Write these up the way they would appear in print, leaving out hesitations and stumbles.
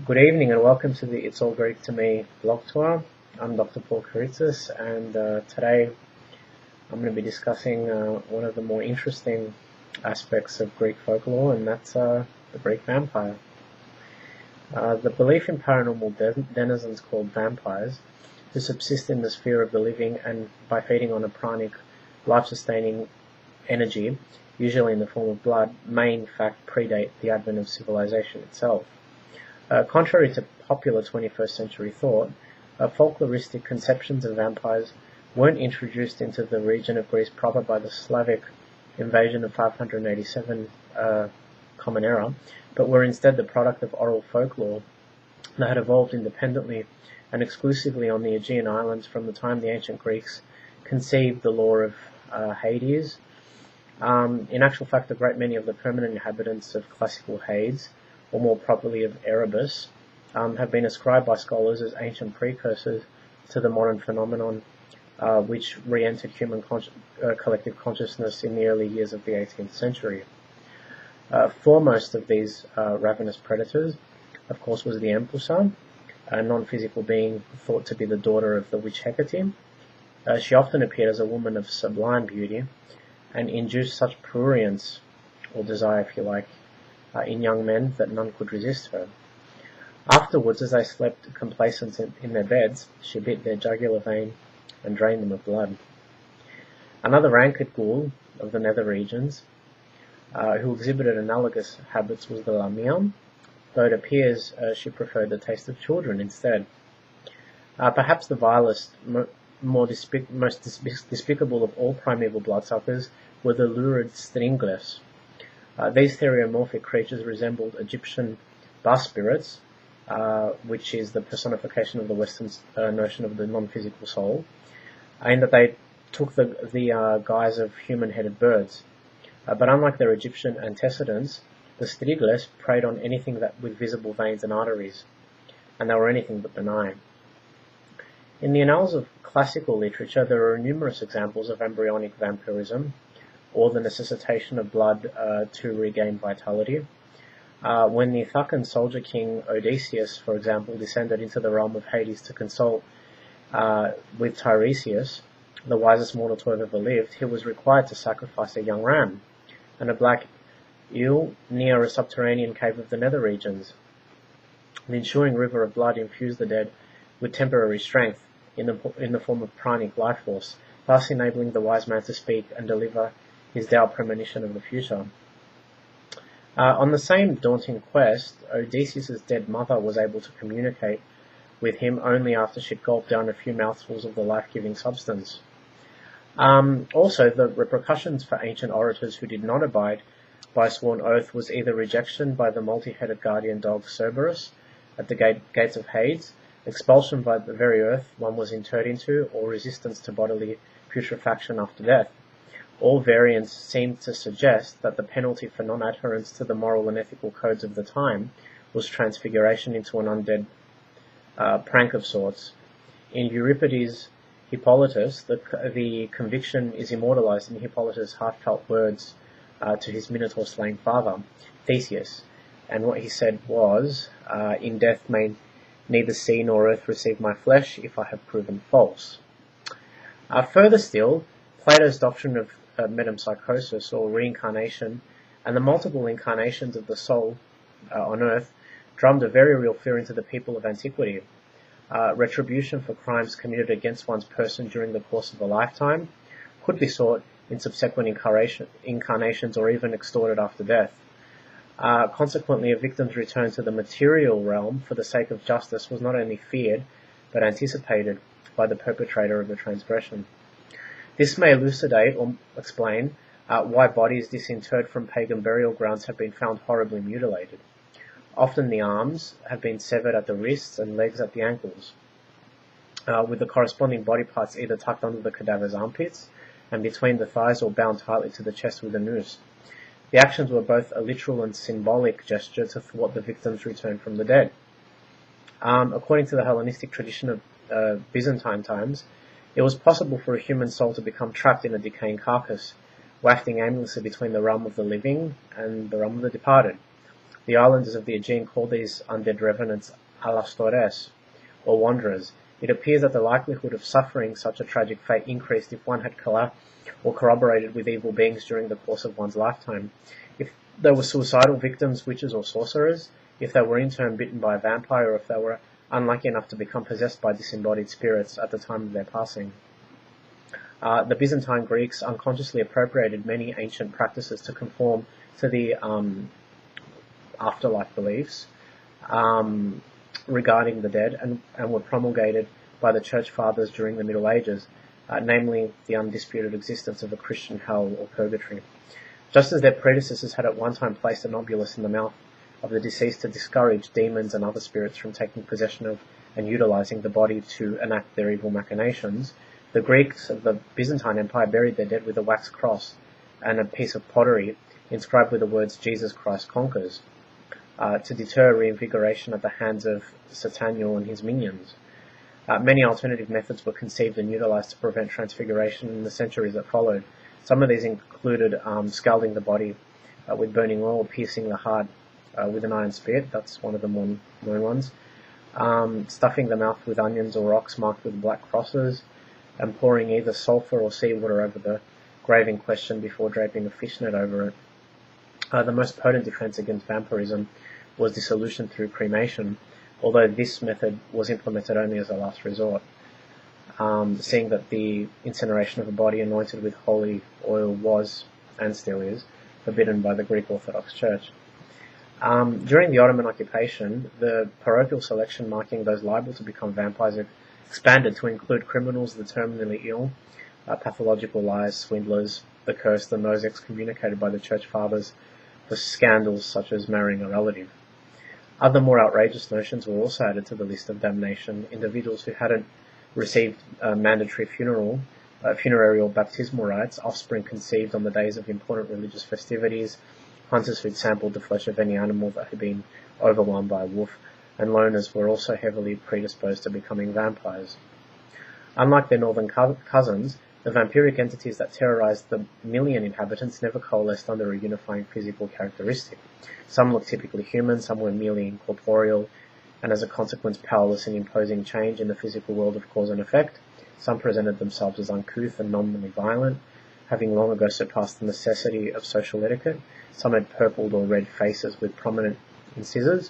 Good evening and welcome to the It's All Greek to Me blog tour. I'm Dr. Paul Kiritsis, and today I'm going to be discussing one of the more interesting aspects of Greek folklore, and that's the Greek vampire. The belief in paranormal denizens called vampires, who subsist in the sphere of the living and by feeding on a pranic, life-sustaining energy, usually in the form of blood, may in fact predate the advent of civilization itself. Contrary to popular 21st century thought, folkloristic conceptions of vampires weren't introduced into the region of Greece proper by the Slavic invasion of 587 Common Era, but were instead the product of oral folklore that had evolved independently and exclusively on the Aegean Islands from the time the ancient Greeks conceived the lore of Hades. In actual fact, a great many of the permanent inhabitants of classical Hades, or more properly of Erebus, have been ascribed by scholars as ancient precursors to the modern phenomenon which re-entered human collective consciousness in the early years of the 18th century. Foremost of these ravenous predators, of course, was the Empusa, a non-physical being thought to be the daughter of the witch Hecate. She often appeared as a woman of sublime beauty and induced such prurience, or desire if you like, in young men that none could resist her. Afterwards, as they slept complacent in their beds, she bit their jugular vein and drained them of blood. Another rancid ghoul of the nether regions, who exhibited analogous habits, was the Lamia, though it appears she preferred the taste of children instead. Perhaps the vilest, most despicable of all primeval bloodsuckers were the lurid Stringles. These theriomorphic creatures resembled Egyptian bar spirits, which is the personification of the Western notion of the non-physical soul, and that they took the guise of human-headed birds. But unlike their Egyptian antecedents, the Stringles preyed on anything with visible veins and arteries, and they were anything but benign. In the annals of classical literature, there are numerous examples of embryonic vampirism, or the necessitation of blood to regain vitality. When the Ithacan soldier king Odysseus, for example, descended into the realm of Hades to consult with Tiresias, the wisest mortal to have ever lived, he was required to sacrifice a young ram and a black eel near a subterranean cave of the nether regions. The ensuing river of blood infused the dead with temporary strength in the form of pranic life force, thus enabling the wise man to speak and deliver his Tao premonition of the future. On the same daunting quest, Odysseus' dead mother was able to communicate with him only after she'd gulped down a few mouthfuls of the life-giving substance. Also, the repercussions for ancient orators who did not abide by sworn oath was either rejection by the multi-headed guardian dog Cerberus at the gates of Hades, expulsion by the very earth one was interred into, or resistance to bodily putrefaction after death. All variants seem to suggest that the penalty for non-adherence to the moral and ethical codes of the time was transfiguration into an undead prank of sorts. In Euripides' Hippolytus, the conviction is immortalized in Hippolytus' heartfelt words to his Minotaur-slaying father, Theseus, and what he said was, "In death may neither sea nor earth receive my flesh if I have proven false." Further still, Plato's doctrine of metempsychosis, or reincarnation, and the multiple incarnations of the soul on earth drummed a very real fear into the people of antiquity. Retribution for crimes committed against one's person during the course of a lifetime could be sought in subsequent incarnations, or even extorted after death. Consequently, a victim's return to the material realm for the sake of justice was not only feared, but anticipated by the perpetrator of the transgression. This may elucidate or explain why bodies disinterred from pagan burial grounds have been found horribly mutilated. Often the arms have been severed at the wrists and legs at the ankles, with the corresponding body parts either tucked under the cadaver's armpits and between the thighs, or bound tightly to the chest with a noose. The actions were both a literal and symbolic gesture to thwart the victim's return from the dead. According to the Hellenistic tradition of Byzantine times, it was possible for a human soul to become trapped in a decaying carcass, wafting aimlessly between the realm of the living and the realm of the departed. The islanders of the Aegean called these undead revenants alastores, or wanderers. It appears that the likelihood of suffering such a tragic fate increased if one had corroborated with evil beings during the course of one's lifetime. If they were suicidal victims, witches or sorcerers, if they were in turn bitten by a vampire, or if they were unlucky enough to become possessed by disembodied spirits at the time of their passing. The Byzantine Greeks unconsciously appropriated many ancient practices to conform to the afterlife beliefs regarding the dead, and were promulgated by the Church Fathers during the Middle Ages, namely the undisputed existence of a Christian hell or purgatory. Just as their predecessors had at one time placed an obulus in the mouth of the deceased to discourage demons and other spirits from taking possession of and utilizing the body to enact their evil machinations, the Greeks of the Byzantine Empire buried their dead with a wax cross and a piece of pottery inscribed with the words "Jesus Christ conquers," to deter reinvigoration at the hands of Sataniel and his minions. Many alternative methods were conceived and utilized to prevent transfiguration in the centuries that followed. Some of these included scalding the body with burning oil, piercing the heart with an iron spear, that's one of the more known ones, stuffing the mouth with onions or rocks marked with black crosses, and pouring either sulphur or seawater over the grave in question before draping a fishnet over it. The most potent defense against vampirism was dissolution through cremation, although this method was implemented only as a last resort, seeing that the incineration of a body anointed with holy oil was, and still is, forbidden by the Greek Orthodox Church. During the Ottoman occupation, the parochial selection marking those liable to become vampires expanded to include criminals, the terminally ill, pathological liars, swindlers, the cursed, and those excommunicated by the Church Fathers for scandals such as marrying a relative. Other more outrageous notions were also added to the list of damnation. Individuals who hadn't received mandatory funerary or baptismal rites, offspring conceived on the days of important religious festivities, hunters who'd sampled the flesh of any animal that had been overwhelmed by a wolf, and loners were also heavily predisposed to becoming vampires. Unlike their northern cousins, the vampiric entities that terrorized the million inhabitants never coalesced under a unifying physical characteristic. Some looked typically human, some were merely incorporeal, and as a consequence powerless in imposing change in the physical world of cause and effect. Some presented themselves as uncouth and nominally violent, having long ago surpassed the necessity of social etiquette. Some had purpled or red faces with prominent incisors,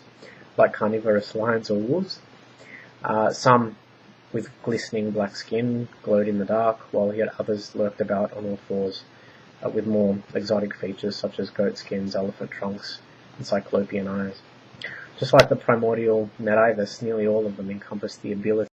like carnivorous lions or wolves. Some with glistening black skin glowed in the dark, while yet others lurked about on all fours, with more exotic features such as goat skins, elephant trunks, and cyclopean eyes. Just like the primordial Medivus, nearly all of them encompassed the ability